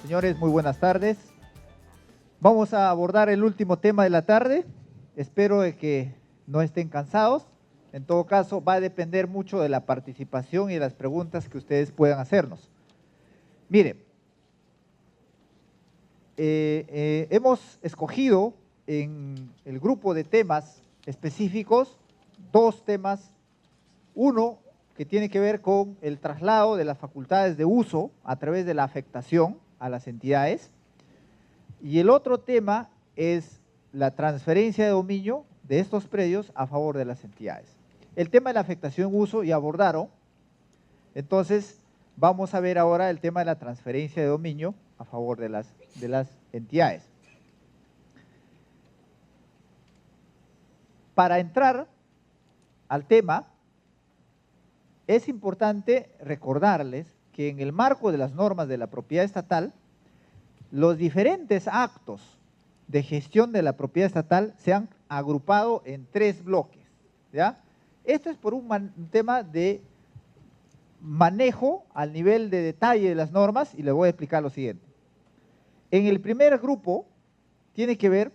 Señores, muy buenas tardes. Vamos a abordar el último tema de la tarde. Espero de que no estén cansados. En todo caso, va a depender mucho de la participación y de las preguntas que ustedes puedan hacernos. Mire, hemos escogido en el grupo de temas específicos dos temas. Uno que tiene que ver con el traslado de las facultades de uso a través de la afectación a las entidades. Y el otro tema es la transferencia de dominio de estos predios a favor de las entidades. El tema de la afectación uso ya abordaron. Entonces, vamos a ver ahora el tema de la transferencia de dominio a favor de las entidades. Para entrar al tema, es importante recordarles que en el marco de las normas de la propiedad estatal, los diferentes actos de gestión de la propiedad estatal se han agrupado en tres bloques, ¿ya? Esto es por un tema de manejo al nivel de detalle de las normas y les voy a explicar lo siguiente. En el primer grupo tiene que ver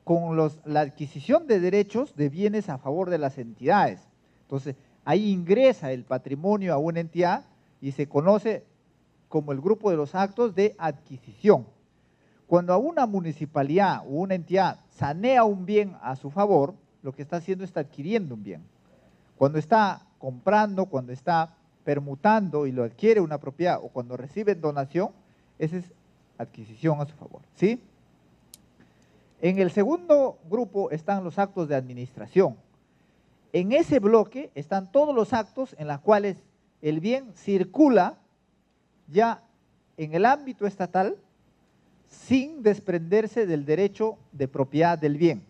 con la adquisición de derechos de bienes a favor de las entidades. Entonces, ahí ingresa el patrimonio a una entidad y se conoce como el grupo de los actos de adquisición. Cuando a una municipalidad o una entidad sanea un bien a su favor, lo que está haciendo es adquiriendo un bien. Cuando está comprando, cuando está permutando y lo adquiere una propiedad o cuando recibe donación, esa es adquisición a su favor, ¿sí? En el segundo grupo están los actos de administración. En ese bloque están todos los actos en los cuales el bien circula ya en el ámbito estatal sin desprenderse del derecho de propiedad del bien.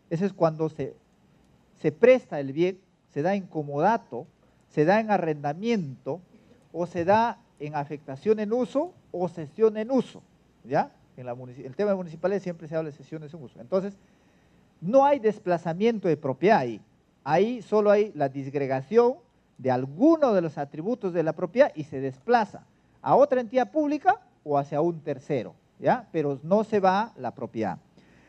Eso es cuando se presta el bien, se da en comodato, se da en arrendamiento o se da en afectación en uso o cesión en uso, ¿ya? En el tema de municipalidad siempre se habla de cesiones en uso. Entonces, no hay desplazamiento de propiedad ahí. Ahí solo hay la disgregación de alguno de los atributos de la propiedad y se desplaza a otra entidad pública o hacia un tercero, ¿ya? Pero no se va la propiedad.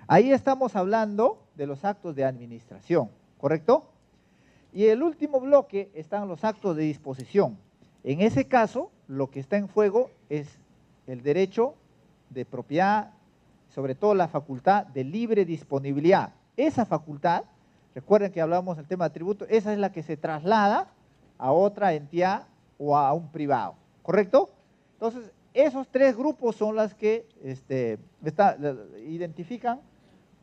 Ahí estamos hablando de los actos de administración, ¿correcto? Y el último bloque están los actos de disposición. En ese caso, lo que está en juego es el derecho de propiedad, sobre todo la facultad de libre disponibilidad. Esa facultad, recuerden que hablamos del tema de atributo, esa es la que se traslada a otra entidad o a un privado, ¿correcto? Entonces, esos tres grupos son las que identifican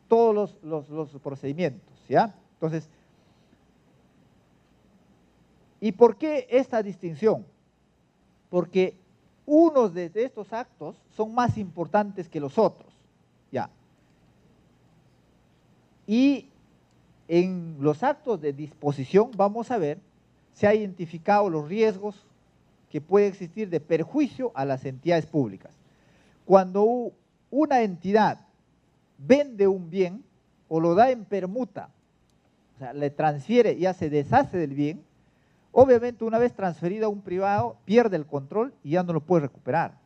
todos los procedimientos, ¿ya? Entonces, ¿y por qué esta distinción? Porque unos de estos actos son más importantes que los otros, ¿ya? Y en los actos de disposición, vamos a ver, se han identificado los riesgos que puede existir de perjuicio a las entidades públicas. Cuando una entidad vende un bien o lo da en permuta, o sea, le transfiere, ya se deshace del bien, obviamente una vez transferido a un privado, pierde el control y ya no lo puede recuperar.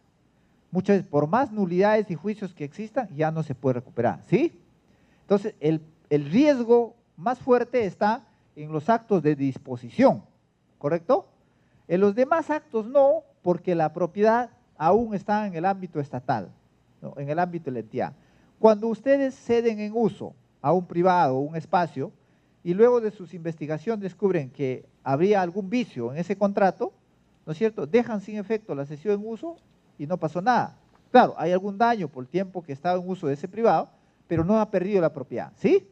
Muchas veces, por más nulidades y juicios que existan, ya no se puede recuperar, ¿sí? Entonces, el riesgo más fuerte está en los actos de disposición, ¿correcto? En los demás actos no, porque la propiedad aún está en el ámbito estatal, ¿no? En el ámbito de la entidad. Cuando ustedes ceden en uso a un privado o un espacio y luego de sus investigaciones descubren que habría algún vicio en ese contrato, ¿no es cierto? Dejan sin efecto la cesión en uso y no pasó nada. Claro, hay algún daño por el tiempo que estaba en uso de ese privado, pero no ha perdido la propiedad, ¿sí?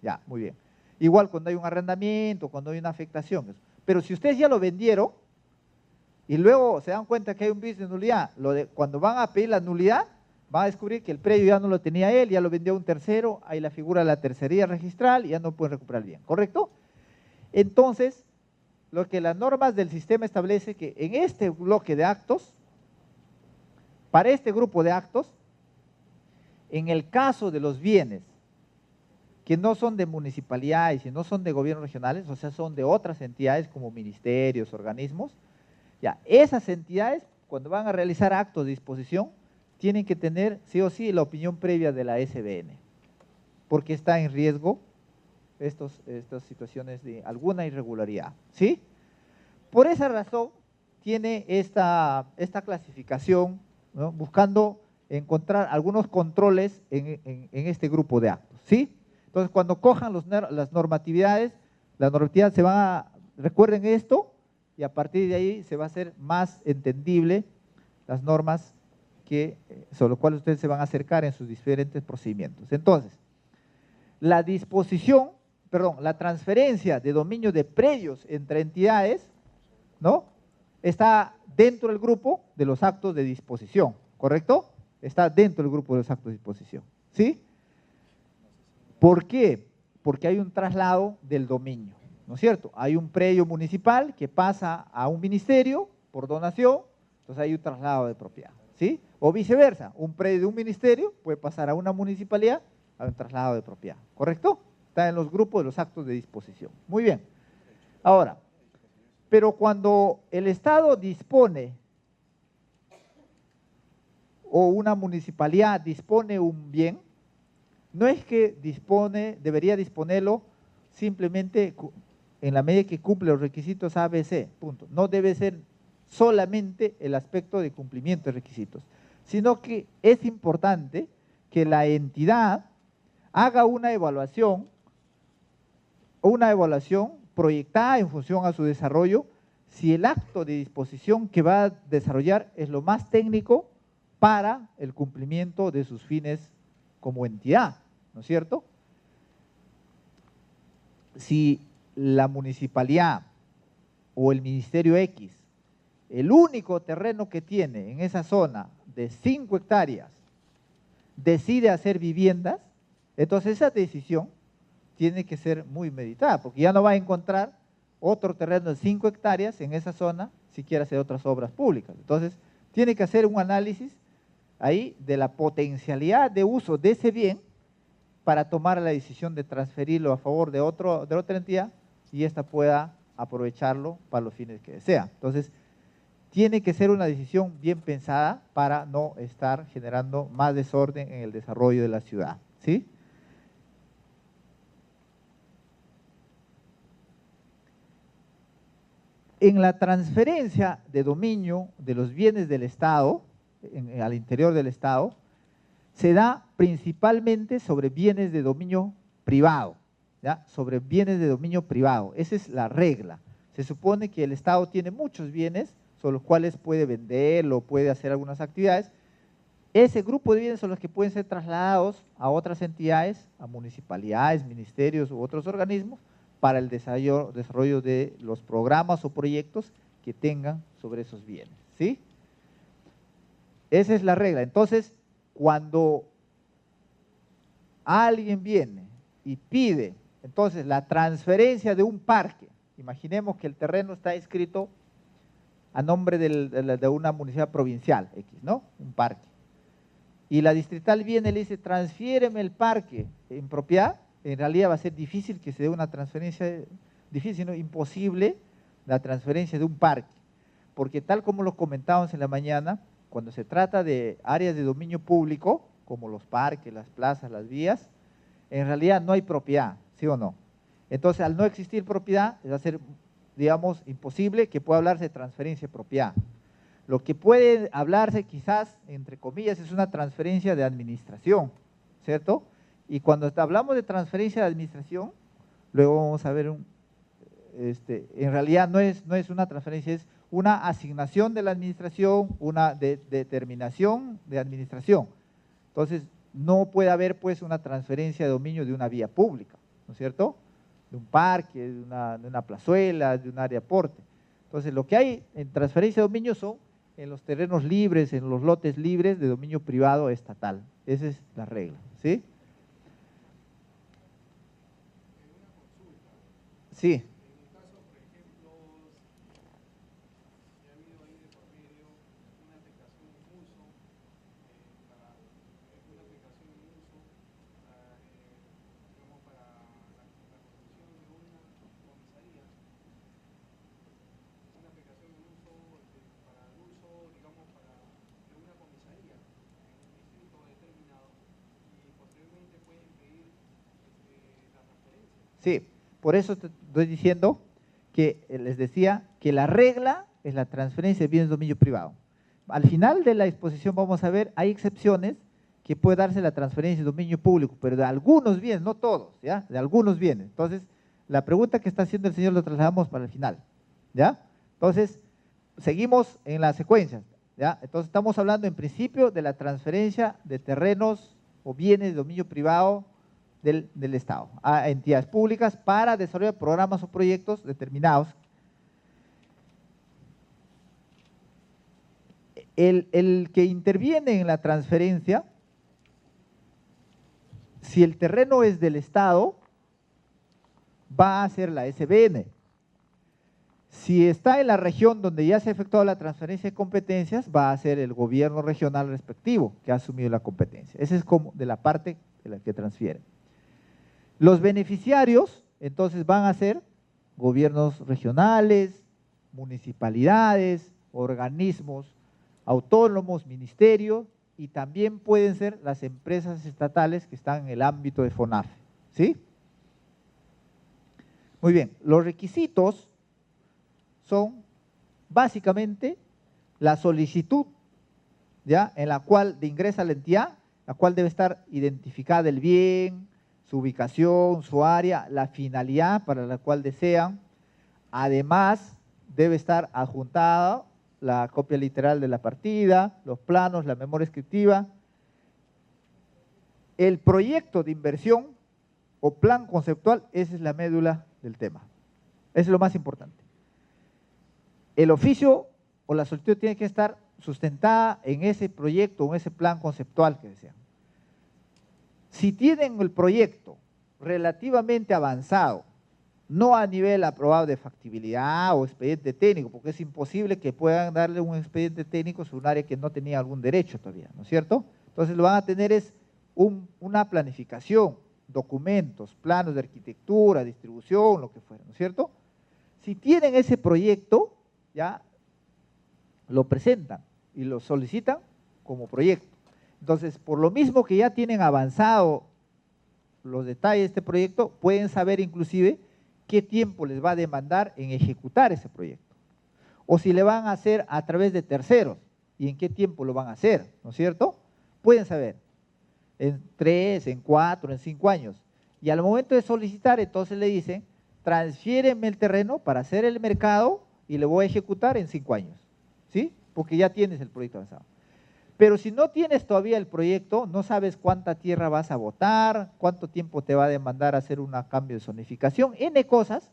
Ya, muy bien. Igual cuando hay un arrendamiento, cuando hay una afectación. Pero si ustedes ya lo vendieron y luego se dan cuenta que hay un vicio de nulidad, cuando van a pedir la nulidad, van a descubrir que el predio ya no lo tenía él, ya lo vendió a un tercero, hay la figura de la tercería registral y ya no pueden recuperar el bien, ¿correcto? Entonces, lo que las normas del sistema establece que en este bloque de actos, para este grupo de actos, en el caso de los bienes que no son de municipalidades y no son de gobiernos regionales, o sea, son de otras entidades como ministerios, organismos, ya, esas entidades, cuando van a realizar actos de disposición, tienen que tener sí o sí la opinión previa de la SBN, porque está en riesgo estas situaciones de alguna irregularidad, ¿sí? Por esa razón tiene esta clasificación, ¿no? Buscando encontrar algunos controles en este grupo de actos, ¿sí? Entonces, cuando cojan las normatividades se van a, recuerden esto, y a partir de ahí se va a hacer más entendible las normas sobre las cuales ustedes se van a acercar en sus diferentes procedimientos. Entonces, la transferencia de dominio de predios entre entidades, ¿no? Está dentro del grupo de los actos de disposición, ¿correcto? Está dentro del grupo de los actos de disposición, ¿sí? ¿Por qué? Porque hay un traslado del dominio, ¿no es cierto? Hay un predio municipal que pasa a un ministerio por donación, entonces hay un traslado de propiedad, ¿sí? O viceversa, un predio de un ministerio puede pasar a una municipalidad, a un traslado de propiedad, ¿correcto? Está en los grupos de los actos de disposición. Muy bien. Ahora, pero cuando el Estado dispone o una municipalidad dispone un bien, no es que debería disponerlo simplemente en la medida que cumple los requisitos A, B, C, punto. No debe ser solamente el aspecto de cumplimiento de requisitos, sino que es importante que la entidad haga una evaluación proyectada en función a su desarrollo, si el acto de disposición que va a desarrollar es lo más técnico para el cumplimiento de sus fines como entidad, ¿no es cierto? Si la municipalidad o el ministerio X, el único terreno que tiene en esa zona de 5 hectáreas, decide hacer viviendas, entonces esa decisión tiene que ser muy meditada, porque ya no va a encontrar otro terreno de 5 hectáreas en esa zona si quiere hacer otras obras públicas. Entonces, tiene que hacer un análisis ahí de la potencialidad de uso de ese bien para tomar la decisión de transferirlo a favor de otra entidad y ésta pueda aprovecharlo para los fines que desea. Entonces, tiene que ser una decisión bien pensada para no estar generando más desorden en el desarrollo de la ciudad, ¿sí? En la transferencia de dominio de los bienes del Estado, al interior del Estado, se da principalmente sobre bienes de dominio privado, ¿ya? Sobre bienes de dominio privado, esa es la regla. Se supone que el Estado tiene muchos bienes sobre los cuales puede venderlo, puede hacer algunas actividades. Ese grupo de bienes son los que pueden ser trasladados a otras entidades, a municipalidades, ministerios u otros organismos, para el desarrollo de los programas o proyectos que tengan sobre esos bienes, ¿sí? Esa es la regla. Entonces, cuando alguien viene y pide, entonces, la transferencia de un parque, imaginemos que el terreno está inscrito a nombre de una municipalidad provincial, X, ¿no? Un parque. Y la distrital viene y le dice, transfiéreme el parque en propiedad, en realidad va a ser difícil que se dé una transferencia, difícil, no imposible, la transferencia de un parque, porque tal como lo comentábamos en la mañana, cuando se trata de áreas de dominio público, como los parques, las plazas, las vías, en realidad no hay propiedad, ¿sí o no? Entonces, al no existir propiedad, va a ser, digamos, imposible que pueda hablarse de transferencia de propiedad. Lo que puede hablarse quizás, entre comillas, es una transferencia de administración, ¿cierto? Y cuando hablamos de transferencia de administración, luego vamos a ver, en realidad no es una transferencia, es una asignación de la administración, una determinación de administración. Entonces, no puede haber pues una transferencia de dominio de una vía pública, ¿no es cierto? De un parque, de una plazuela, de un área de aporte. Entonces, lo que hay en transferencia de dominio son en los terrenos libres, en los lotes libres de dominio privado estatal. Esa es la regla, ¿sí? Sí. Sí, por eso te estoy diciendo que les decía que la regla es la transferencia de bienes de dominio privado. Al final de la exposición vamos a ver, hay excepciones que puede darse la transferencia de dominio público, pero de algunos bienes, no todos, ¿ya? De algunos bienes. Entonces, la pregunta que está haciendo el señor lo trasladamos para el final, ¿ya? Entonces, seguimos en la secuencia, ¿ya? Entonces, estamos hablando en principio de la transferencia de terrenos o bienes de dominio privado del Estado a entidades públicas para desarrollar programas o proyectos determinados. El que interviene en la transferencia, si el terreno es del Estado, va a ser la SBN. Si está en la región donde ya se ha efectuado la transferencia de competencias, va a ser el gobierno regional respectivo que ha asumido la competencia. Esa es como de la parte de la que transfiere. Los beneficiarios, entonces, van a ser gobiernos regionales, municipalidades, organismos autónomos, ministerios, y también pueden ser las empresas estatales que están en el ámbito de FONAFE, ¿sí? Muy bien, los requisitos son básicamente la solicitud, ¿ya? En la cual ingresa la entidad, la cual debe estar identificada el bien, su ubicación, su área, la finalidad para la cual desean. Además, debe estar adjuntada la copia literal de la partida, los planos, la memoria descriptiva, el proyecto de inversión o plan conceptual. Esa es la médula del tema. Eso es lo más importante. El oficio o la solicitud tiene que estar sustentada en ese proyecto o en ese plan conceptual que desean. Si tienen el proyecto relativamente avanzado, no a nivel aprobado de factibilidad o expediente técnico, porque es imposible que puedan darle un expediente técnico sobre un área que no tenía algún derecho todavía, ¿no es cierto? Entonces lo van a tener es una planificación, documentos, planos de arquitectura, distribución, lo que fuera, ¿no es cierto? Si tienen ese proyecto, ya lo presentan y lo solicitan como proyecto. Entonces, por lo mismo que ya tienen avanzado los detalles de este proyecto, pueden saber inclusive qué tiempo les va a demandar en ejecutar ese proyecto. O si le van a hacer a través de terceros y en qué tiempo lo van a hacer, ¿no es cierto? Pueden saber, en 3, en 4, en 5 años. Y al momento de solicitar, entonces le dicen, transfiéreme el terreno para hacer el mercado y le voy a ejecutar en 5 años, ¿sí? Porque ya tienes el proyecto avanzado. Pero si no tienes todavía el proyecto, no sabes cuánta tierra vas a botar, cuánto tiempo te va a demandar hacer un cambio de zonificación, N cosas.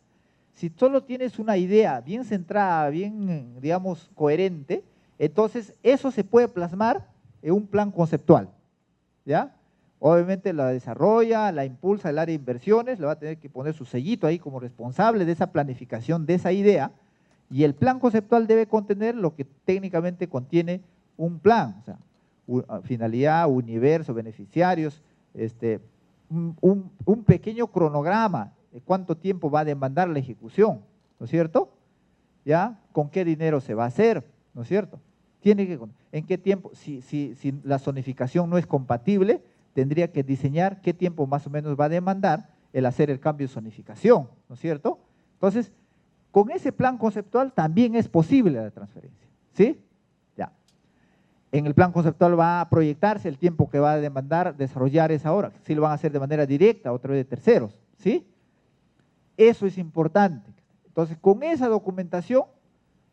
Si solo tienes una idea bien centrada, bien, digamos, coherente, entonces eso se puede plasmar en un plan conceptual, ¿ya? Obviamente la desarrolla, la impulsa el área de inversiones, le va a tener que poner su sellito ahí como responsable de esa planificación, de esa idea, y el plan conceptual debe contener lo que técnicamente contiene un plan, o sea, finalidad, universo, beneficiarios, un pequeño cronograma de cuánto tiempo va a demandar la ejecución, ¿no es cierto? ¿Ya? ¿Con qué dinero se va a hacer? ¿No es cierto? Tiene que, ¿en qué tiempo? Si la zonificación no es compatible, tendría que diseñar qué tiempo más o menos va a demandar el hacer el cambio de zonificación, ¿no es cierto? Entonces, con ese plan conceptual también es posible la transferencia, ¿sí? Ya. En el plan conceptual va a proyectarse el tiempo que va a demandar desarrollar esa obra, si lo van a hacer de manera directa o a través de terceros, ¿sí? Eso es importante. Entonces, con esa documentación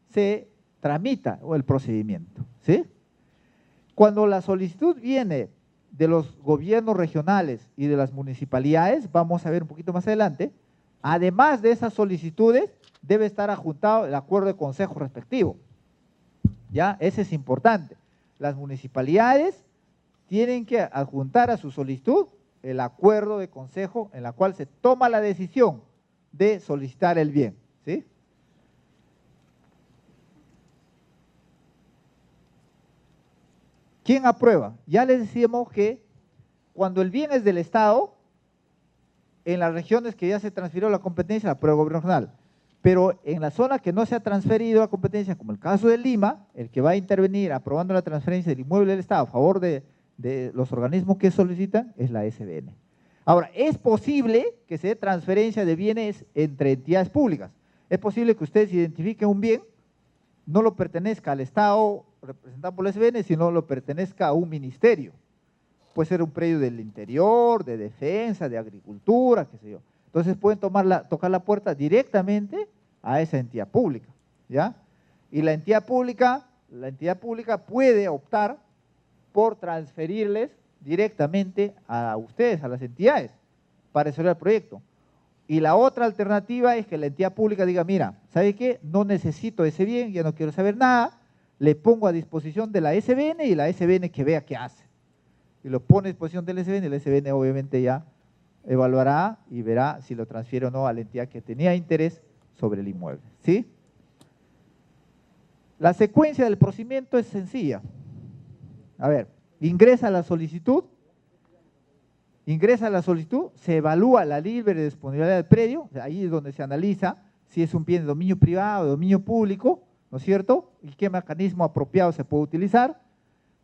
se tramita el procedimiento, ¿sí? Cuando la solicitud viene de los gobiernos regionales y de las municipalidades, vamos a ver un poquito más adelante, además de esas solicitudes, debe estar adjuntado el acuerdo de consejo respectivo, ¿ya? Ese es importante. Las municipalidades tienen que adjuntar a su solicitud el acuerdo de consejo en la cual se toma la decisión de solicitar el bien, ¿sí? ¿Quién aprueba? Ya les decíamos que cuando el bien es del Estado, en las regiones que ya se transfirió la competencia, la aprueba el gobierno regional. Pero en la zona que no se ha transferido la competencia, como el caso de Lima, el que va a intervenir aprobando la transferencia del inmueble del Estado a favor de los organismos que solicitan es la SBN. Ahora, es posible que se dé transferencia de bienes entre entidades públicas. Es posible que ustedes identifiquen un bien, no lo pertenezca al Estado representado por la SBN, sino lo pertenezca a un ministerio. Puede ser un predio del interior, de defensa, de agricultura, qué sé yo. Entonces pueden tocar la puerta directamente a esa entidad pública, ¿ya? Y la entidad pública puede optar por transferirles directamente a ustedes, a las entidades, para resolver el proyecto. Y la otra alternativa es que la entidad pública diga, mira, ¿sabe qué? No necesito ese bien, ya no quiero saber nada, le pongo a disposición de la SBN y la SBN que vea qué hace. Y lo pone a disposición del SBN y el SBN obviamente ya evaluará y verá si lo transfiere o no a la entidad que tenía interés sobre el inmueble, ¿sí? La secuencia del procedimiento es sencilla. A ver, ingresa la solicitud, se evalúa la libre disponibilidad del predio, ahí es donde se analiza si es un bien de dominio privado o de dominio público, ¿no es cierto? Y qué mecanismo apropiado se puede utilizar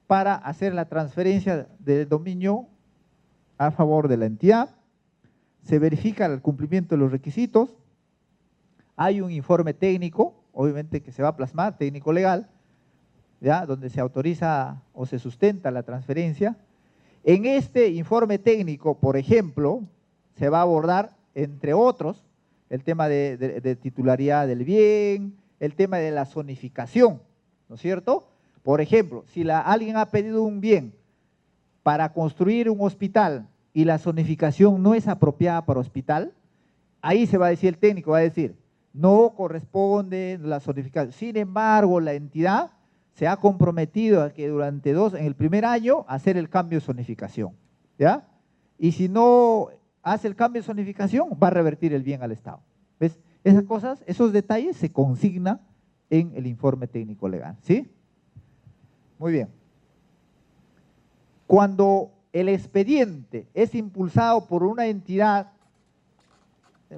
para hacer la transferencia del dominio a favor de la entidad. Se verifica el cumplimiento de los requisitos, hay un informe técnico, obviamente que se va a plasmar, técnico legal, ¿ya? Donde se autoriza o se sustenta la transferencia. En este informe técnico, por ejemplo, se va a abordar, entre otros, el tema de titularidad del bien, el tema de la zonificación, ¿no es cierto? Por ejemplo, si alguien ha pedido un bien para construir un hospital y la zonificación no es apropiada para hospital, ahí se va a decir, el técnico va a decir, no corresponde la zonificación. Sin embargo, la entidad se ha comprometido a que durante en el primer año, hacer el cambio de zonificación, ¿ya? Y si no hace el cambio de zonificación, va a revertir el bien al Estado. ¿Ves? Esas cosas, esos detalles se consignan en el informe técnico legal, ¿sí? Muy bien. Cuando el expediente es impulsado por una entidad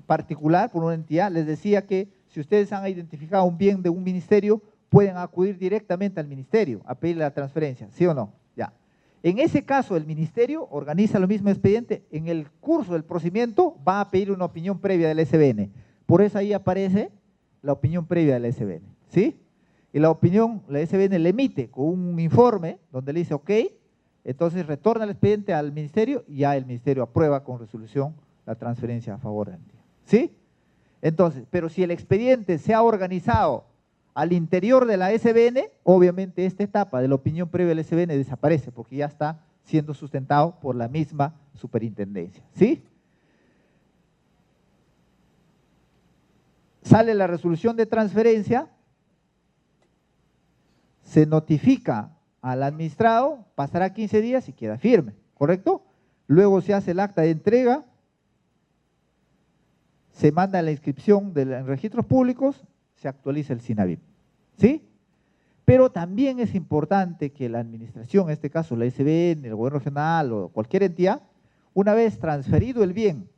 particular, por una entidad, les decía que si ustedes han identificado un bien de un ministerio, pueden acudir directamente al ministerio a pedir la transferencia, ¿sí o no? Ya. En ese caso, el ministerio organiza lo mismo expediente, en el curso del procedimiento va a pedir una opinión previa del SBN. Por eso ahí aparece la opinión previa del SBN, ¿sí? Y la opinión, la SBN le emite con un informe donde le dice, ok, entonces retorna el expediente al ministerio y ya el ministerio aprueba con resolución la transferencia a favor de la entidad, ¿sí? Entonces, pero si el expediente se ha organizado al interior de la SBN, obviamente esta etapa de la opinión previa del SBN desaparece porque ya está siendo sustentado por la misma superintendencia, ¿sí? Sale la resolución de transferencia, se notifica al administrado, pasará 15 días y queda firme, ¿correcto? Luego se hace el acta de entrega, se manda la inscripción en registros públicos, se actualiza el SINAVIP, ¿sí? Pero también es importante que la administración, en este caso la SBN, el gobierno regional o cualquier entidad, una vez transferido el bien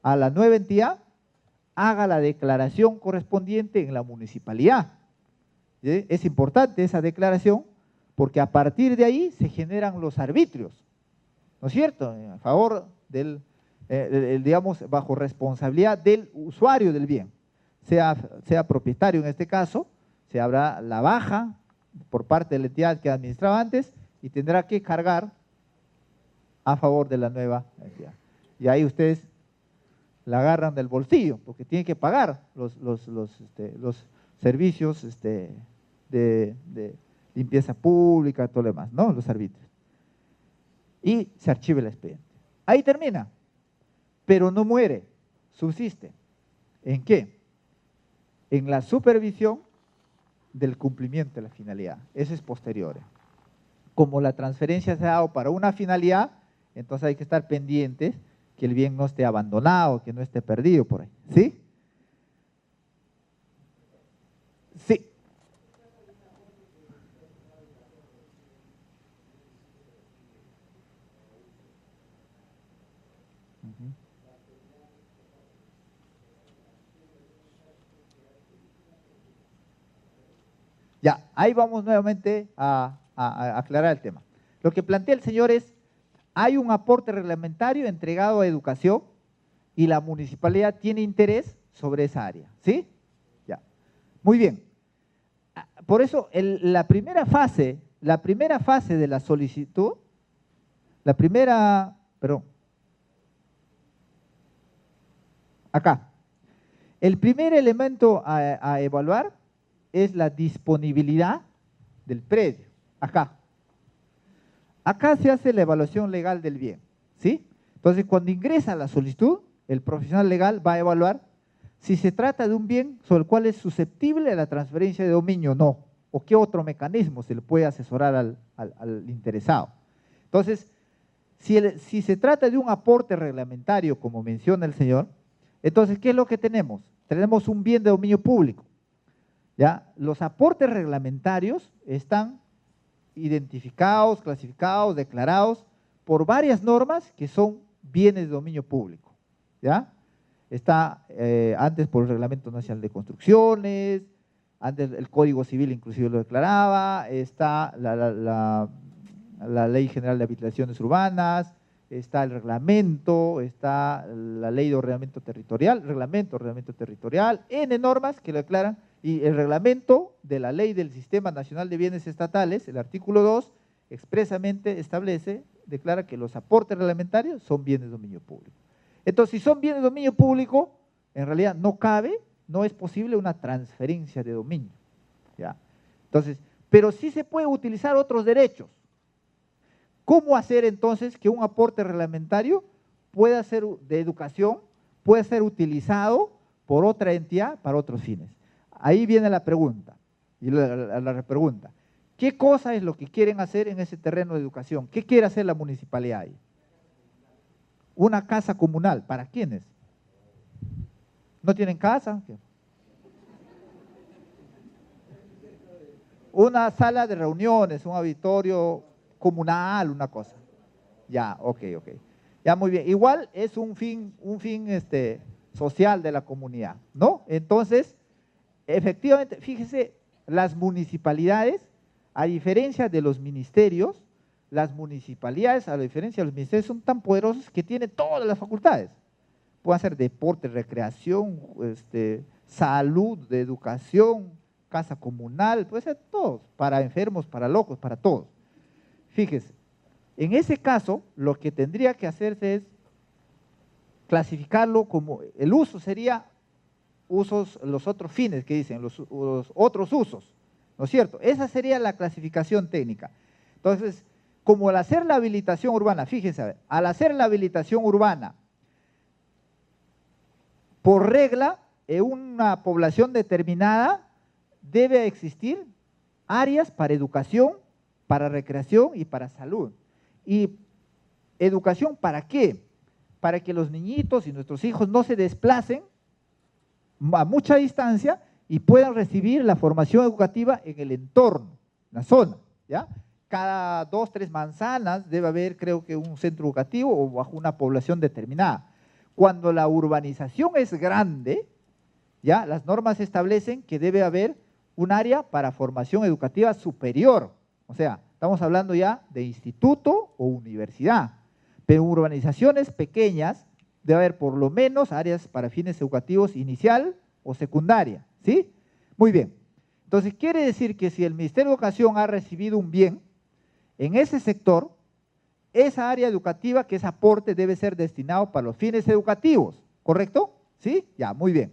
a la nueva entidad, haga la declaración correspondiente en la municipalidad. ¿Sí? Es importante esa declaración porque a partir de ahí se generan los arbitrios, ¿no es cierto? A favor del, digamos, bajo responsabilidad del usuario del bien, sea propietario en este caso, se habrá la baja por parte de la entidad que administraba antes y tendrá que cargar a favor de la nueva entidad. Y ahí ustedes la agarran del bolsillo porque tienen que pagar los servicios de limpieza pública, todo lo demás, ¿no? Los arbitrios. Y se archiva el expediente. Ahí termina, pero no muere, subsiste. ¿En qué? En la supervisión del cumplimiento de la finalidad. Eso es posterior. Como la transferencia se ha dado para una finalidad, entonces hay que estar pendientes que el bien no esté abandonado, que no esté perdido por ahí. ¿Sí? Sí. Ya, ahí vamos nuevamente a aclarar el tema. Lo que plantea el señor es, hay un aporte reglamentario entregado a educación y la municipalidad tiene interés sobre esa área, ¿sí? Ya, muy bien. Por eso la primera fase de la solicitud, acá, el primer elemento a evaluar es la disponibilidad del predio, acá. Acá se hace la evaluación legal del bien, ¿sí? Entonces, cuando ingresa la solicitud, el profesional legal va a evaluar si se trata de un bien sobre el cual es susceptible a la transferencia de dominio o no, o qué otro mecanismo se le puede asesorar al interesado. Entonces, si se trata de un aporte reglamentario, como menciona el señor, entonces, ¿qué es lo que tenemos? Tenemos un bien de dominio público, ¿ya? Los aportes reglamentarios están identificados, clasificados, declarados por varias normas que son bienes de dominio público, ¿ya? Está antes por el Reglamento Nacional de Construcciones, antes el Código Civil inclusive lo declaraba, está la Ley General de Habitaciones Urbanas, está el reglamento, está la Ley de Ordenamiento Territorial, Reglamento territorial, N normas que lo declaran, y el reglamento de la Ley del Sistema Nacional de Bienes Estatales, el artículo 2, expresamente declara que los aportes reglamentarios son bienes de dominio público. Entonces, si son bienes de dominio público, en realidad no es posible una transferencia de dominio, ¿ya? Entonces, pero sí se puede utilizar otros derechos. ¿Cómo hacer entonces que un aporte reglamentario pueda ser de educación, pueda ser utilizado por otra entidad para otros fines? Ahí viene la pregunta, y la repregunta. ¿Qué cosa es lo que quieren hacer en ese terreno de educación? ¿Qué quiere hacer la municipalidad ahí? Una casa comunal, ¿para quiénes? ¿No tienen casa? ¿Qué? Una sala de reuniones, un auditorio comunal, una cosa. Ya, ok. Ya, muy bien. Igual es un fin social de la comunidad, ¿no? Entonces, efectivamente, fíjese, las municipalidades, a diferencia de los ministerios, las municipalidades, a diferencia de los ministerios, son tan poderosos que tienen todas las facultades. Pueden hacer deporte, recreación, salud, de educación, casa comunal, puede ser todos, para enfermos, para locos, para todos. Fíjese, en ese caso, lo que tendría que hacerse es clasificarlo como, el uso sería los otros fines que dicen, los otros usos, ¿no es cierto? Esa sería la clasificación técnica. Entonces, como al hacer la habilitación urbana, fíjense, al hacer la habilitación urbana, por regla, en una población determinada debe existir áreas para educación, para recreación y para salud. ¿Y educación para qué? Para que los niñitos y nuestros hijos no se desplacen a mucha distancia y puedan recibir la formación educativa en el entorno, en la zona, ¿ya? Cada 2, 3 manzanas debe haber, creo que, un centro educativo o bajo una población determinada. Cuando la urbanización es grande, ¿ya? Las normas establecen que debe haber un área para formación educativa superior, o sea, estamos hablando ya de instituto o universidad, pero en urbanizaciones pequeñas debe haber por lo menos áreas para fines educativos inicial o secundaria, ¿sí? Muy bien. Entonces, quiere decir que si el Ministerio de Educación ha recibido un bien, en ese sector, esa área educativa que es aporte debe ser destinado para los fines educativos, ¿correcto? ¿Sí? Ya, muy bien.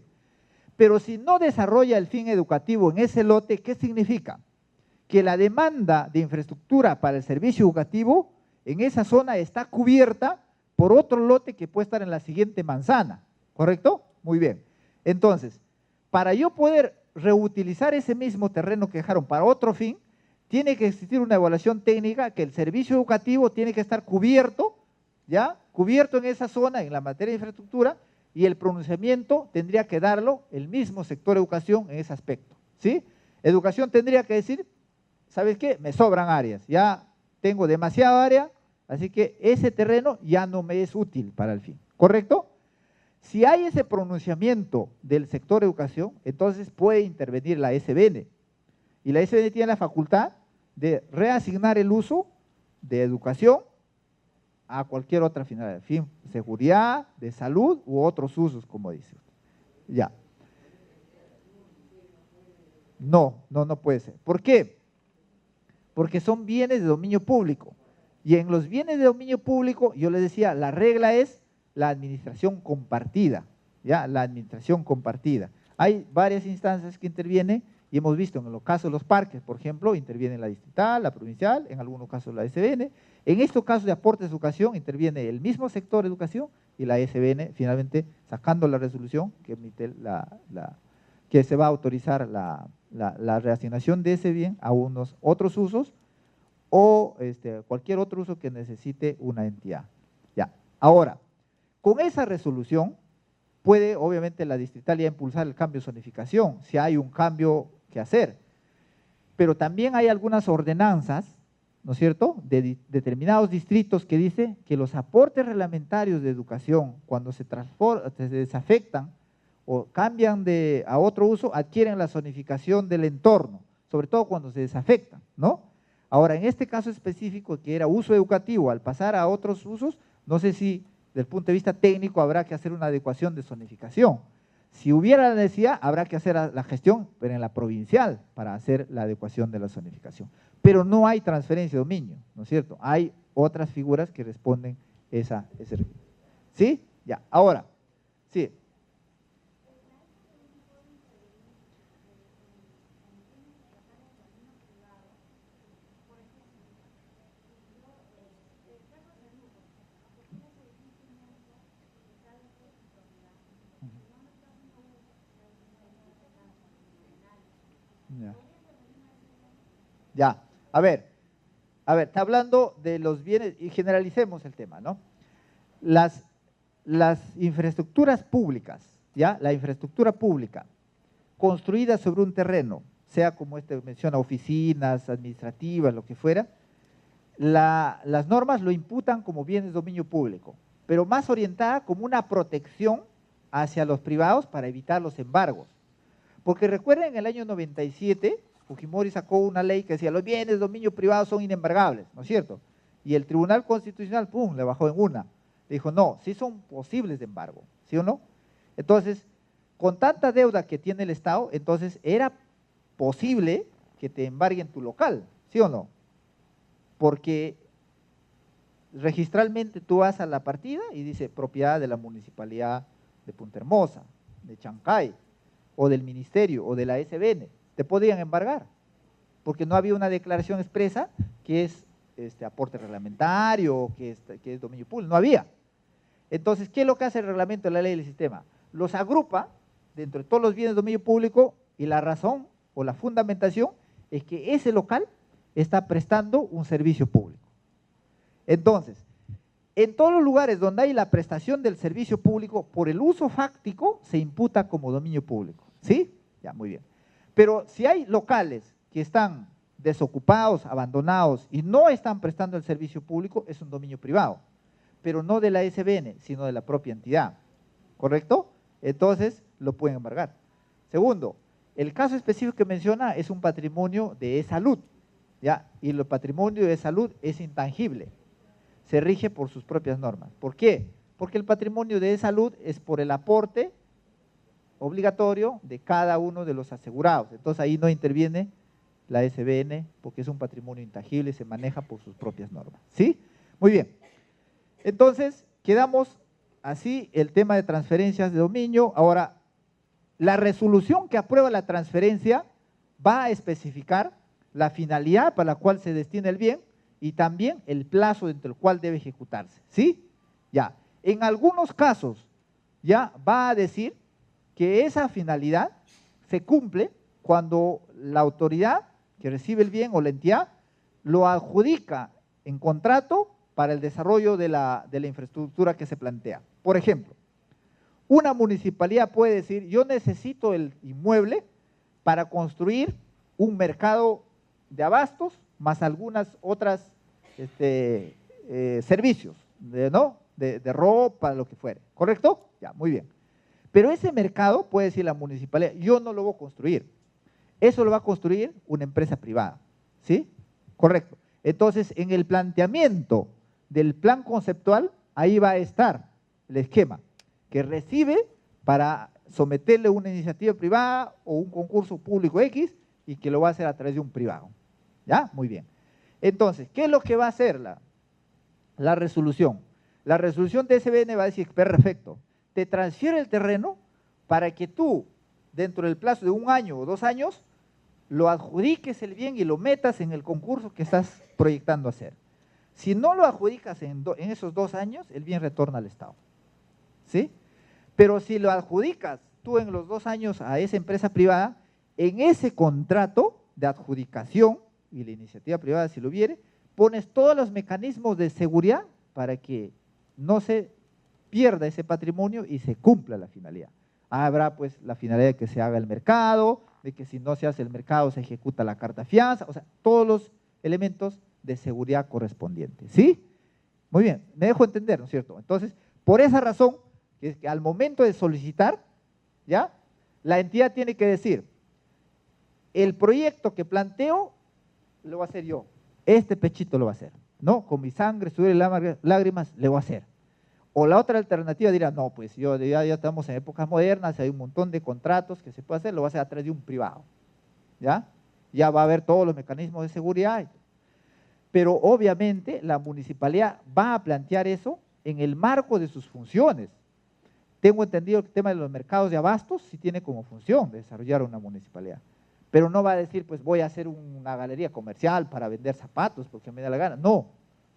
Pero si no desarrolla el fin educativo en ese lote, ¿qué significa? Que la demanda de infraestructura para el servicio educativo en esa zona está cubierta por otro lote que puede estar en la siguiente manzana, ¿correcto? Muy bien. Entonces, para yo poder reutilizar ese mismo terreno que dejaron para otro fin, tiene que existir una evaluación técnica que el servicio educativo tiene que estar cubierto, ¿ya? Cubierto en esa zona, en la materia de infraestructura, y el pronunciamiento tendría que darlo el mismo sector educación en ese aspecto, ¿sí? Educación tendría que decir, ¿sabes qué? Me sobran áreas, ya tengo demasiada área, así que ese terreno ya no me es útil para el fin, ¿correcto? Si hay ese pronunciamiento del sector educación, entonces puede intervenir la SBN, y la SBN tiene la facultad de reasignar el uso de educación a cualquier otra finalidad, fin, seguridad, de salud u otros usos, como dice. Ya. No puede ser. ¿Por qué? Porque son bienes de dominio público. Y en los bienes de dominio público, yo les decía, la regla es la administración compartida, ¿ya? La administración compartida. Hay varias instancias que intervienen y hemos visto en los casos de los parques, por ejemplo, interviene la distrital, la provincial, en algunos casos la SBN. En estos casos de aportes de educación interviene el mismo sector de educación y la SBN, finalmente sacando la resolución que emite que se va a autorizar la reasignación de ese bien a unos otros usos o cualquier otro uso que necesite una entidad. Ya. Ahora, con esa resolución puede obviamente la distrital ya impulsar el cambio de zonificación, si hay un cambio que hacer, pero también hay algunas ordenanzas, ¿no es cierto?, de determinados distritos que dice que los aportes reglamentarios de educación, cuando se desafectan o cambian a otro uso, adquieren la zonificación del entorno, sobre todo cuando se desafectan, ¿no? Ahora, en este caso específico, que era uso educativo, al pasar a otros usos, no sé si desde el punto de vista técnico habrá que hacer una adecuación de zonificación. Si hubiera la necesidad, habrá que hacer la gestión, pero en la provincial, para hacer la adecuación de la zonificación. Pero no hay transferencia de dominio, ¿no es cierto? Hay otras figuras que responden ese requisito. ¿Sí? Ya, ahora, sí. Ya. Ya, a ver, está hablando de los bienes, y generalicemos el tema, ¿no? Las infraestructuras públicas, ¿ya? La infraestructura pública construida sobre un terreno, sea como menciona, oficinas, administrativas, lo que fuera, las normas lo imputan como bienes de dominio público, pero más orientada como una protección hacia los privados para evitar los embargos. Porque recuerden, en el año 97, Fujimori sacó una ley que decía los bienes de dominio privado son inembargables, ¿no es cierto? Y el Tribunal Constitucional, ¡pum!, le bajó en una. Le dijo, no, sí son posibles de embargo, ¿sí o no? Entonces, con tanta deuda que tiene el Estado, entonces era posible que te embarguen tu local, ¿sí o no? Porque registralmente tú vas a la partida y dice propiedad de la Municipalidad de Punta Hermosa, de Chancay, o del Ministerio, o de la SBN, te podían embargar, porque no había una declaración expresa que es aporte reglamentario, o que es dominio público, no había. Entonces, ¿qué es lo que hace el reglamento de la ley del sistema? Los agrupa dentro de todos los bienes de dominio público y la razón o la fundamentación es que ese local está prestando un servicio público. Entonces, en todos los lugares donde hay la prestación del servicio público, por el uso fáctico, se imputa como dominio público. ¿Sí? Ya, muy bien. Pero si hay locales que están desocupados, abandonados y no están prestando el servicio público, es un dominio privado, pero no de la SBN, sino de la propia entidad. ¿Correcto? Entonces, lo pueden embargar. Segundo, el caso específico que menciona es un patrimonio de salud, ¿ya? Y el patrimonio de salud es intangible, se rige por sus propias normas. ¿Por qué? Porque el patrimonio de salud es por el aporte obligatorio de cada uno de los asegurados. Entonces ahí no interviene la SBN porque es un patrimonio intangible y se maneja por sus propias normas. ¿Sí? Muy bien. Entonces, quedamos así el tema de transferencias de dominio. Ahora, la resolución que aprueba la transferencia va a especificar la finalidad para la cual se destina el bien y también el plazo dentro del cual debe ejecutarse. ¿Sí? Ya. En algunos casos ya va a decir que esa finalidad se cumple cuando la autoridad que recibe el bien o la entidad lo adjudica en contrato para el desarrollo de la infraestructura que se plantea. Por ejemplo, una municipalidad puede decir, yo necesito el inmueble para construir un mercado de abastos más algunas otras servicios, ¿no? De ropa, lo que fuere. ¿Correcto? Ya, muy bien. Pero ese mercado, puede decir la municipalidad, yo no lo voy a construir. Eso lo va a construir una empresa privada. ¿Sí? Correcto. Entonces, en el planteamiento del plan conceptual, ahí va a estar el esquema que recibe para someterle una iniciativa privada o un concurso público X y que lo va a hacer a través de un privado. ¿Ya? Muy bien. Entonces, ¿qué es lo que va a hacer la resolución? La resolución de SBN va a decir, perfecto, te transfiere el terreno para que tú, dentro del plazo de 1 año o 2 años, lo adjudiques el bien y lo metas en el concurso que estás proyectando hacer. Si no lo adjudicas en esos 2 años, el bien retorna al Estado. ¿Sí? Pero si lo adjudicas tú en los 2 años a esa empresa privada, en ese contrato de adjudicación, y la iniciativa privada si lo hubiere, pones todos los mecanismos de seguridad para que no se pierda ese patrimonio y se cumpla la finalidad. Habrá pues la finalidad de que se haga el mercado, de que si no se hace el mercado se ejecuta la carta fianza, o sea, todos los elementos de seguridad correspondientes, ¿sí? Muy bien, me dejo entender, ¿no es cierto? Entonces, por esa razón, que es que al momento de solicitar, ¿ya? La entidad tiene que decir, el proyecto que planteo lo voy a hacer yo, este pechito lo va a hacer, ¿no? Con mi sangre, sudor y lágrimas, le voy a hacer. O la otra alternativa dirá, no, pues ya estamos en épocas modernas, hay un montón de contratos que se puede hacer, lo va a hacer a través de un privado, ¿ya? Ya va a haber todos los mecanismos de seguridad. Pero obviamente la municipalidad va a plantear eso en el marco de sus funciones. Tengo entendido que el tema de los mercados de abastos sí tiene como función desarrollar una municipalidad. Pero no va a decir, pues voy a hacer una galería comercial para vender zapatos porque me da la gana. No,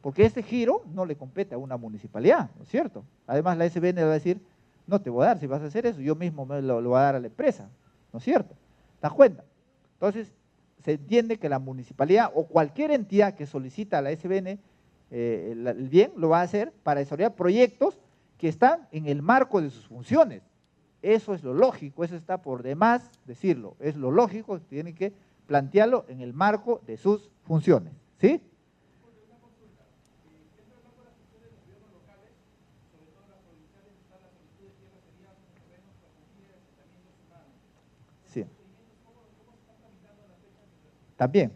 porque ese giro no le compete a una municipalidad, ¿no es cierto? Además la SBN le va a decir, no te voy a dar, si vas a hacer eso, yo mismo lo voy a dar a la empresa, ¿no es cierto? ¿Te das cuenta? Entonces, se entiende que la municipalidad o cualquier entidad que solicita a la SBN el bien, lo va a hacer para desarrollar proyectos que están en el marco de sus funciones. Eso es lo lógico, eso está por demás decirlo, es lo lógico, tiene que plantearlo en el marco de sus funciones, ¿sí? Sí. También,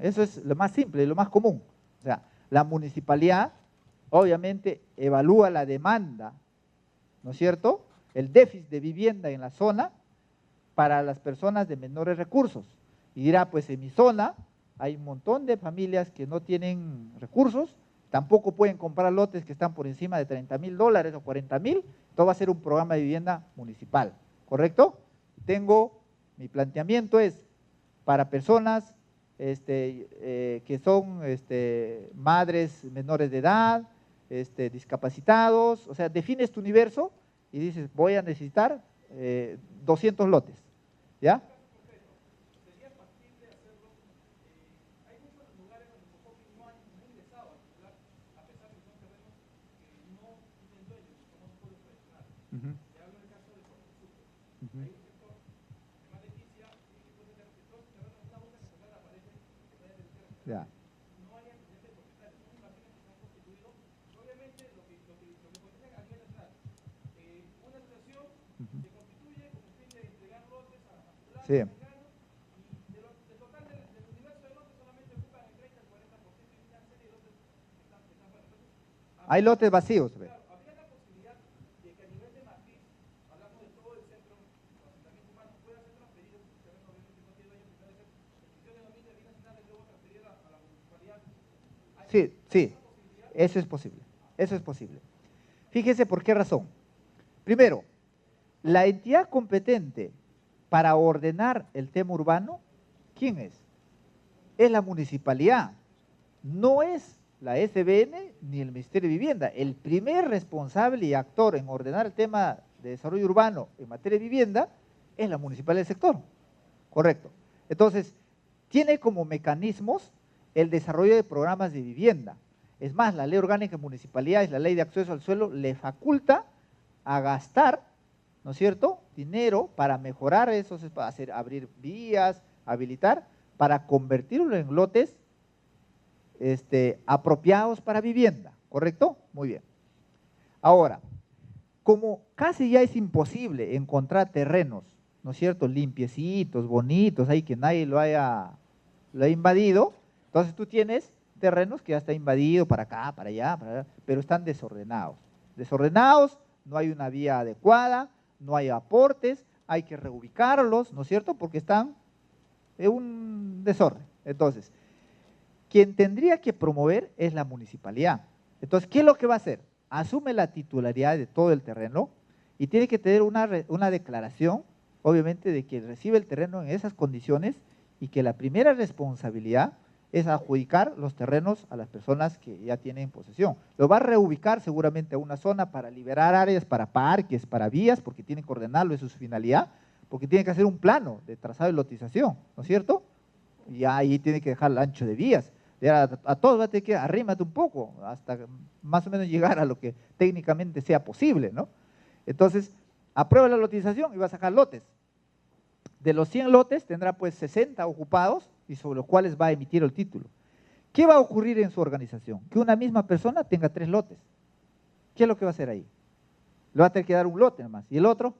eso es lo más simple, lo más común. O sea, la municipalidad obviamente evalúa la demanda, ¿no es cierto?, el déficit de vivienda en la zona para las personas de menores recursos. Y dirá, pues en mi zona hay un montón de familias que no tienen recursos, tampoco pueden comprar lotes que están por encima de $30,000 o 40,000, todo va a ser un programa de vivienda municipal, ¿correcto? Mi planteamiento es para personas que son madres menores de edad, discapacitados, o sea, defines tu universo y dices, voy a necesitar 200 lotes, ¿ya? Ujú. Ujú. Ya. Ujú. Sí. Hay lotes vacíos. Ve. Sí, sí, eso es posible, eso es posible. Fíjese por qué razón. Primero, la entidad competente para ordenar el tema urbano, ¿quién es? Es la municipalidad, no es la SBN ni el Ministerio de Vivienda. El primer responsable y actor en ordenar el tema de desarrollo urbano en materia de vivienda es la municipalidad del sector, correcto. Entonces, tiene como mecanismos el desarrollo de programas de vivienda. Es más, la ley orgánica de municipalidades, la ley de acceso al suelo, le faculta a gastar, ¿no es cierto?, dinero para mejorar esos espacios, abrir vías, habilitar, para convertirlo en lotes apropiados para vivienda, ¿correcto? Muy bien. Ahora, como casi ya es imposible encontrar terrenos, ¿no es cierto?, limpiecitos, bonitos, ahí que nadie lo haya invadido, entonces tú tienes terrenos que ya está invadido para acá, para allá, pero están desordenados. Desordenados, no hay una vía adecuada, no hay aportes, hay que reubicarlos, ¿no es cierto? Porque están en un desorden. Entonces, quien tendría que promover es la municipalidad. Entonces, ¿qué es lo que va a hacer? Asume la titularidad de todo el terreno y tiene que tener una declaración, obviamente, de que recibe el terreno en esas condiciones y que la primera responsabilidad es adjudicar los terrenos a las personas que ya tienen posesión. Lo va a reubicar seguramente a una zona para liberar áreas para parques, para vías, porque tiene que ordenarlo, eso es su finalidad, porque tiene que hacer un plano de trazado y lotización, ¿no es cierto? Y ahí tiene que dejar el ancho de vías. A todos va a tener que arrímate un poco, hasta más o menos llegar a lo que técnicamente sea posible, ¿no? Entonces, aprueba la lotización y va a sacar lotes. De los 100 lotes tendrá pues 60 ocupados y sobre los cuales va a emitir el título. ¿Qué va a ocurrir en su organización? Que una misma persona tenga 3 lotes. ¿Qué es lo que va a hacer ahí? Le va a tener que dar un lote nomás. ¿Y el otro?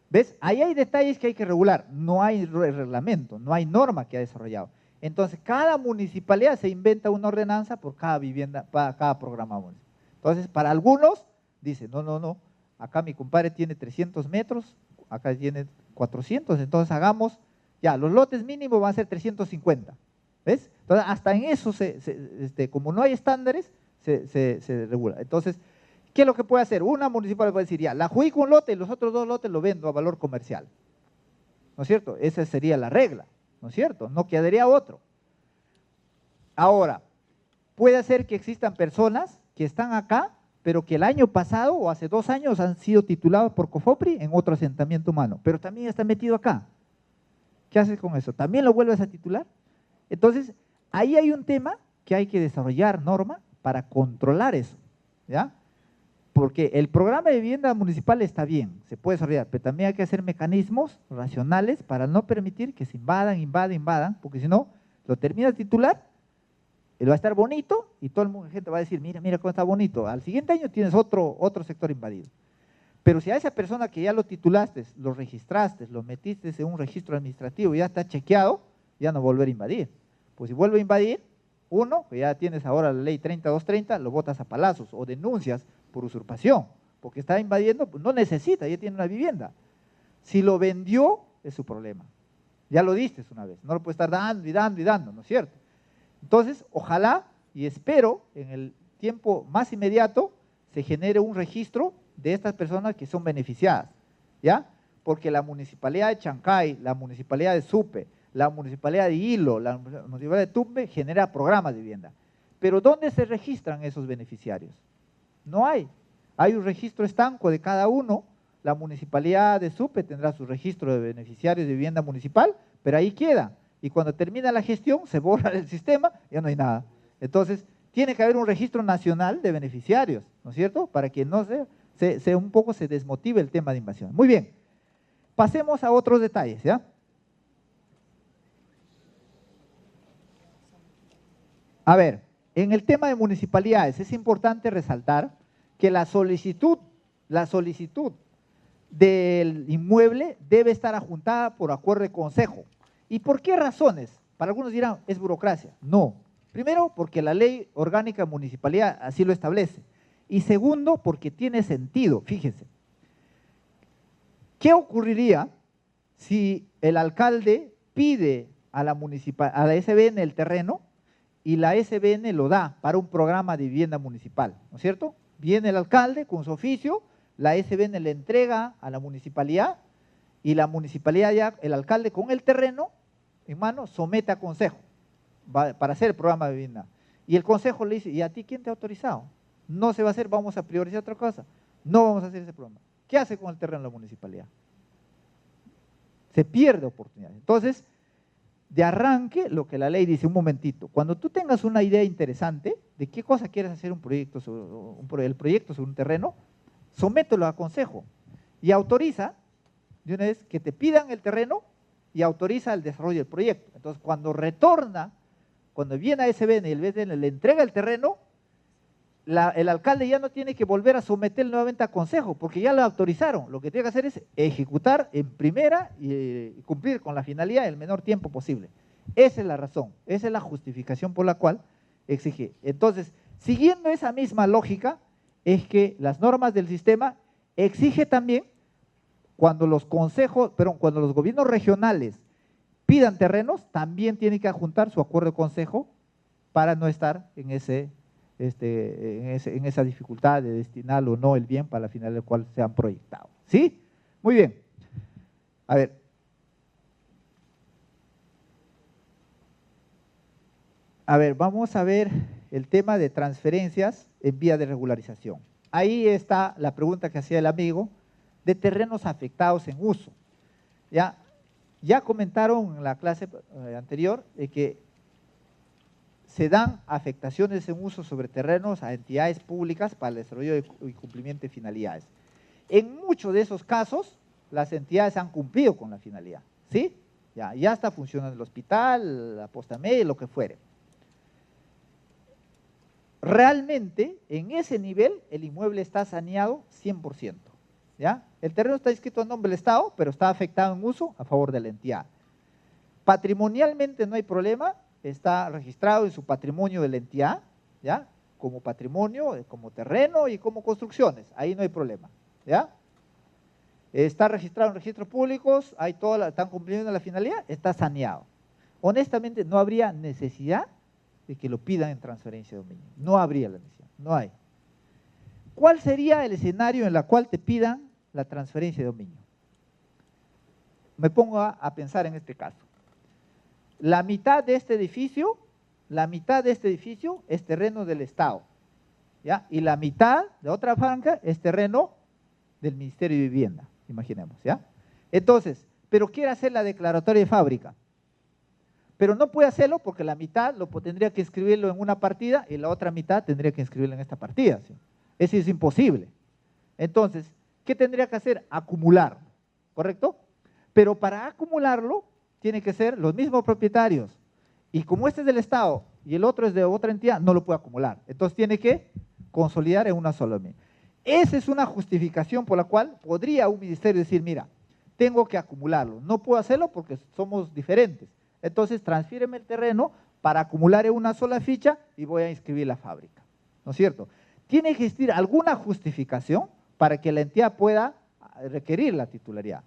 ¿Ves? Ahí hay detalles que hay que regular. No hay reglamento, no hay norma que ha desarrollado. Entonces, cada municipalidad se inventa una ordenanza por cada vivienda, para cada programa municipal. Entonces, para algunos, dice, no, acá mi compadre tiene 300 metros, acá tiene 400, entonces hagamos, ya, los lotes mínimos van a ser 350, ¿ves? Entonces, hasta en eso, como no hay estándares, se regula. Entonces, ¿qué es lo que puede hacer? Una municipal puede decir, ya, la adjudico un lote y los otros 2 lotes los vendo a valor comercial, ¿no es cierto? Esa sería la regla, ¿no es cierto? No quedaría otro. Ahora, puede ser que existan personas que están acá, pero que el año pasado o hace 2 años han sido titulados por COFOPRI en otro asentamiento humano, pero también está metido acá. ¿Qué haces con eso? ¿También lo vuelves a titular? Entonces, ahí hay un tema que hay que desarrollar norma para controlar eso, ¿ya? Porque el programa de vivienda municipal está bien, se puede desarrollar, pero también hay que hacer mecanismos racionales para no permitir que se invadan, porque si no, lo termina titular, él va a estar bonito y toda la gente va a decir, mira cómo está bonito. Al siguiente año tienes otro sector invadido. Pero si a esa persona que ya lo titulaste, lo registraste, lo metiste en un registro administrativo y ya está chequeado, ya no volver a invadir. Pues si vuelve a invadir, uno, que ya tienes ahora la ley 30230, lo botas a palazos o denuncias por usurpación, porque está invadiendo, pues no necesita, ya tiene una vivienda. Si lo vendió, es su problema. Ya lo diste una vez, no lo puede estar dando y dando, ¿no es cierto? Entonces, ojalá y espero en el tiempo más inmediato se genere un registro de estas personas que son beneficiadas, ¿ya? Porque la municipalidad de Chancay, la municipalidad de Supe, la municipalidad de Hilo, la municipalidad de Tumbe genera programas de vivienda. Pero ¿dónde se registran esos beneficiarios? No hay. Hay un registro estanco de cada uno. La municipalidad de Supe tendrá su registro de beneficiarios de vivienda municipal, pero ahí queda. Y cuando termina la gestión, se borra el sistema, ya no hay nada. Entonces, tiene que haber un registro nacional de beneficiarios, ¿no es cierto? Para que no un poco se desmotive el tema de invasión. Muy bien, pasemos a otros detalles, ¿ya? A ver, en el tema de municipalidades es importante resaltar que la solicitud del inmueble debe estar adjuntada por acuerdo de consejo. ¿Y por qué razones? Para algunos dirán, es burocracia. No. Primero, porque la ley orgánica de municipalidad así lo establece. Y segundo, porque tiene sentido. Fíjense. ¿Qué ocurriría si el alcalde pide a la SBN el terreno y la SBN lo da para un programa de vivienda municipal? ¿No es cierto? Viene el alcalde con su oficio, la SBN le entrega a la municipalidad y la municipalidad ya, el alcalde con el terreno en mano, somete a consejo para hacer el programa de vivienda. Y el consejo le dice, ¿y a ti quién te ha autorizado? No se va a hacer, vamos a priorizar otra cosa. No vamos a hacer ese programa. ¿Qué hace con el terreno la municipalidad? Se pierde oportunidad. Entonces, de arranque, lo que la ley dice, un momentito, cuando tú tengas una idea interesante de qué cosa quieres hacer el proyecto sobre un terreno, somételo a consejo y autoriza de una vez que te pidan el terreno y autoriza el desarrollo del proyecto. Entonces, cuando retorna, cuando viene a SBN y el SBN le entrega el terreno, el alcalde ya no tiene que volver a someter nuevamente a consejo, porque ya lo autorizaron. Lo que tiene que hacer es ejecutar en primera y cumplir con la finalidad en el menor tiempo posible. Esa es la razón, esa es la justificación por la cual exige. Entonces, siguiendo esa misma lógica, es que las normas del sistema exige también cuando los cuando los gobiernos regionales pidan terrenos, también tienen que adjuntar su acuerdo de consejo para no estar en esa dificultad de destinar o no el bien para la finalidad del cual se han proyectado. ¿Sí? Muy bien. A ver. Vamos a ver el tema de transferencias en vía de regularización. Ahí está la pregunta que hacía el amigo de terrenos afectados en uso. Ya comentaron en la clase anterior de que se dan afectaciones en uso sobre terrenos a entidades públicas para el desarrollo y cumplimiento de finalidades. En muchos de esos casos, las entidades han cumplido con la finalidad, ¿sí? Ya está funcionando el hospital, la postamedia, lo que fuere. Realmente, en ese nivel, el inmueble está saneado 100%, ¿ya? El terreno está inscrito en nombre del Estado, pero está afectado en uso a favor de la entidad. Patrimonialmente no hay problema, está registrado en su patrimonio de la entidad, ¿ya? Como patrimonio, como terreno y como construcciones, ahí no hay problema, ¿ya? Está registrado en registros públicos, están cumpliendo la finalidad, está saneado. Honestamente, no habría necesidad de que lo pidan en transferencia de dominio, no habría la necesidad, no hay. ¿Cuál sería el escenario en el cual te pidan la transferencia de dominio? Me pongo a pensar en este caso. La mitad de este edificio es terreno del Estado, ¿ya? Y la mitad de otra franja es terreno del Ministerio de Vivienda, imaginemos, ¿ya? Entonces, pero quiere hacer la declaratoria de fábrica, pero no puede hacerlo porque la mitad tendría que inscribirlo en una partida y la otra mitad tendría que inscribirlo en esta partida, ¿sí? Eso es imposible. Entonces, ¿qué tendría que hacer? Acumular, ¿correcto? Pero para acumularlo, tiene que ser los mismos propietarios. Y como este es del Estado y el otro es de otra entidad, no lo puede acumular. Entonces tiene que consolidar en una sola unidad. Esa es una justificación por la cual podría un ministerio decir, mira, tengo que acumularlo. No puedo hacerlo porque somos diferentes. Entonces transfíreme el terreno para acumular en una sola ficha y voy a inscribir la fábrica. ¿No es cierto? Tiene que existir alguna justificación para que la entidad pueda requerir la titularidad.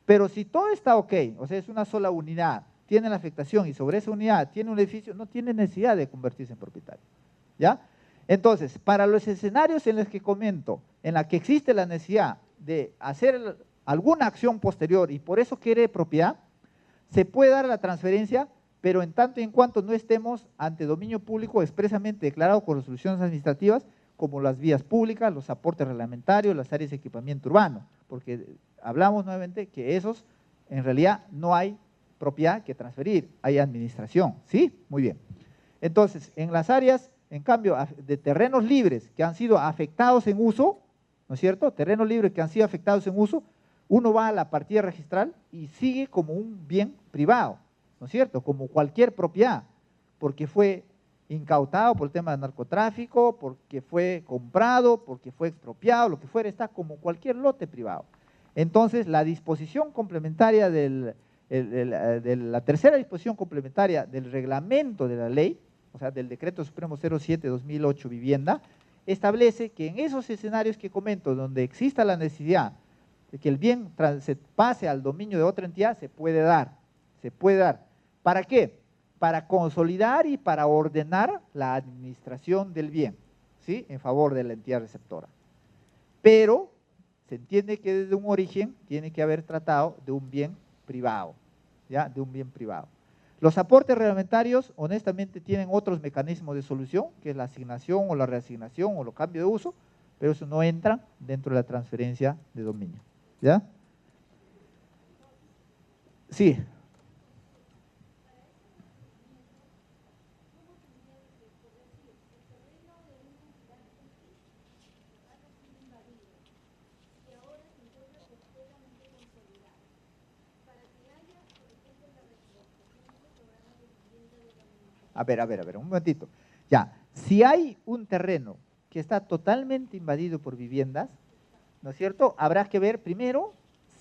Pero si todo está ok, o sea, es una sola unidad, tiene la afectación y sobre esa unidad tiene un edificio, no tiene necesidad de convertirse en propietario, ¿ya? Entonces, para los escenarios en los que comento, en la que existe la necesidad de hacer alguna acción posterior y por eso quiere propiedad, se puede dar la transferencia, pero en tanto y en cuanto no estemos ante dominio público expresamente declarado con resoluciones administrativas, como las vías públicas, los aportes reglamentarios, las áreas de equipamiento urbano, porque hablamos nuevamente que esos, en realidad, no hay propiedad que transferir, hay administración, ¿sí? Muy bien. Entonces, en las áreas, en cambio, de terrenos libres que han sido afectados en uso, ¿no es cierto? Terrenos libres que han sido afectados en uso, uno va a la partida registral y sigue como un bien privado, ¿no es cierto? Como cualquier propiedad, porque fue incautado por el tema del narcotráfico, porque fue comprado, porque fue expropiado, lo que fuera, está como cualquier lote privado. Entonces, la disposición complementaria de la tercera disposición complementaria del reglamento de la ley, o sea, del Decreto Supremo 07/2008 Vivienda, establece que en esos escenarios que comento, donde exista la necesidad de que el bien se pase al dominio de otra entidad, se puede dar. ¿Para qué? Para consolidar y para ordenar la administración del bien, ¿sí? En favor de la entidad receptora. Pero se entiende que desde un origen tiene que haber tratado de un bien privado, ¿ya? De un bien privado. Los aportes reglamentarios, honestamente, tienen otros mecanismos de solución, que es la asignación o la reasignación o los cambios de uso, pero eso no entra dentro de la transferencia de dominio, ¿ya? Sí. A ver, un momentito. Ya, si hay un terreno que está totalmente invadido por viviendas, ¿no es cierto? Habrá que ver primero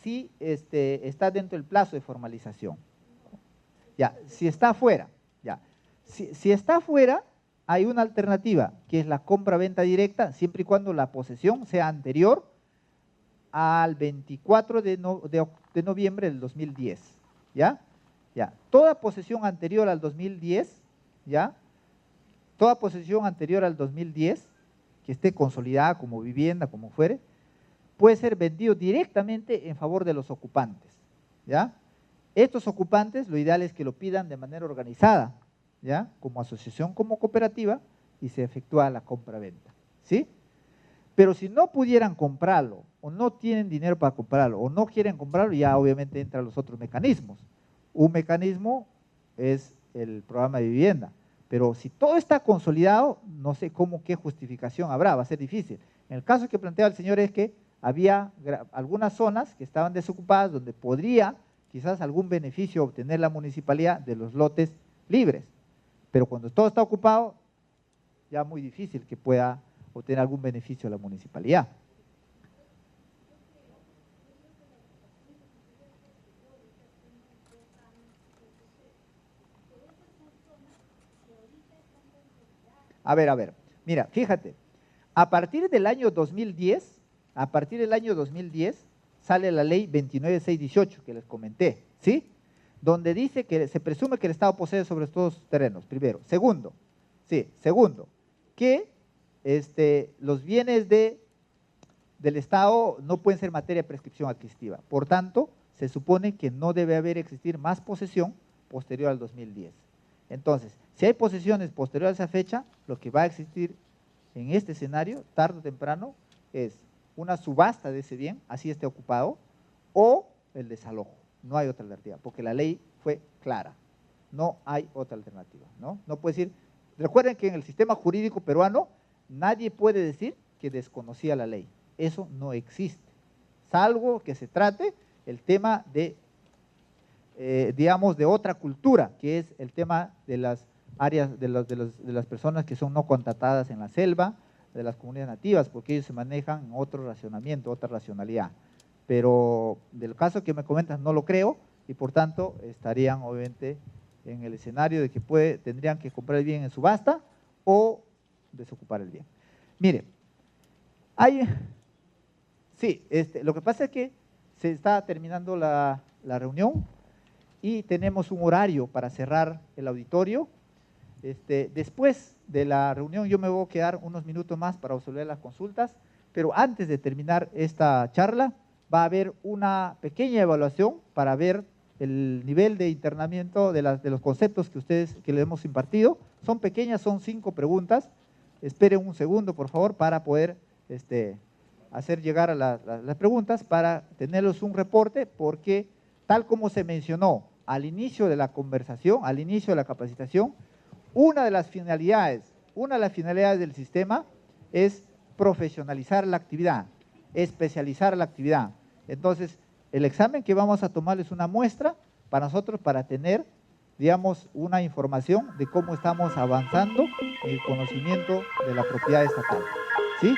si está dentro del plazo de formalización. Ya, si está fuera, ya. Si está fuera, hay una alternativa, que es la compra-venta directa, siempre y cuando la posesión sea anterior al 24 de noviembre del 2010, ¿ya? Ya, toda posesión anterior al 2010, ¿ya? Toda posesión anterior al 2010, que esté consolidada como vivienda, como fuere, puede ser vendido directamente en favor de los ocupantes, ¿ya? Estos ocupantes, lo ideal es que lo pidan de manera organizada, ¿ya? Como asociación, como cooperativa, y se efectúa la compra-venta, ¿sí? Pero si no pudieran comprarlo, o no tienen dinero para comprarlo, o no quieren comprarlo, ya obviamente entran los otros mecanismos. Un mecanismo es el programa de vivienda, pero si todo está consolidado, no sé qué justificación habrá, va a ser difícil. En el caso que plantea el señor es que había algunas zonas que estaban desocupadas donde podría quizás algún beneficio obtener la municipalidad de los lotes libres, pero cuando todo está ocupado, ya muy difícil que pueda obtener algún beneficio la municipalidad. A ver, mira, fíjate, a partir del año 2010, sale la ley 29618 que les comenté, ¿sí? Donde dice que se presume que el Estado posee sobre estos terrenos, primero. Segundo, que los bienes del Estado no pueden ser materia de prescripción adquisitiva. Por tanto, se supone que no debe existir más posesión posterior al 2010. Entonces, si hay posesiones posteriores a esa fecha, lo que va a existir en este escenario, tarde o temprano, es una subasta de ese bien, así esté ocupado, o el desalojo. No hay otra alternativa, porque la ley fue clara. No hay otra alternativa, ¿no? No puede decir, recuerden que en el sistema jurídico peruano, nadie puede decir que desconocía la ley. Eso no existe, salvo que se trate el tema de, digamos, de otra cultura, que es el tema de las áreas, de las personas que son no contratadas en la selva, de las comunidades nativas, porque ellos se manejan en otro racionamiento, otra racionalidad. Pero del caso que me comentas no lo creo, y por tanto estarían obviamente en el escenario de que tendrían que comprar el bien en subasta o desocupar el bien. Mire, sí, lo que pasa es que se está terminando la reunión y tenemos un horario para cerrar el auditorio. Después de la reunión yo me voy a quedar unos minutos más para resolver las consultas, pero antes de terminar esta charla va a haber una pequeña evaluación para ver el nivel de internamiento de los conceptos que le hemos impartido. Son pequeñas, son 5 preguntas. Esperen un segundo, por favor, para poder hacer llegar a las preguntas, para tenerlos un reporte, porque tal como se mencionó al inicio de la conversación, al inicio de la capacitación, una de las finalidades del sistema es profesionalizar la actividad, especializar la actividad. Entonces, el examen que vamos a tomar es una muestra para nosotros, para tener, digamos, una información de cómo estamos avanzando en el conocimiento de la propiedad estatal, ¿sí?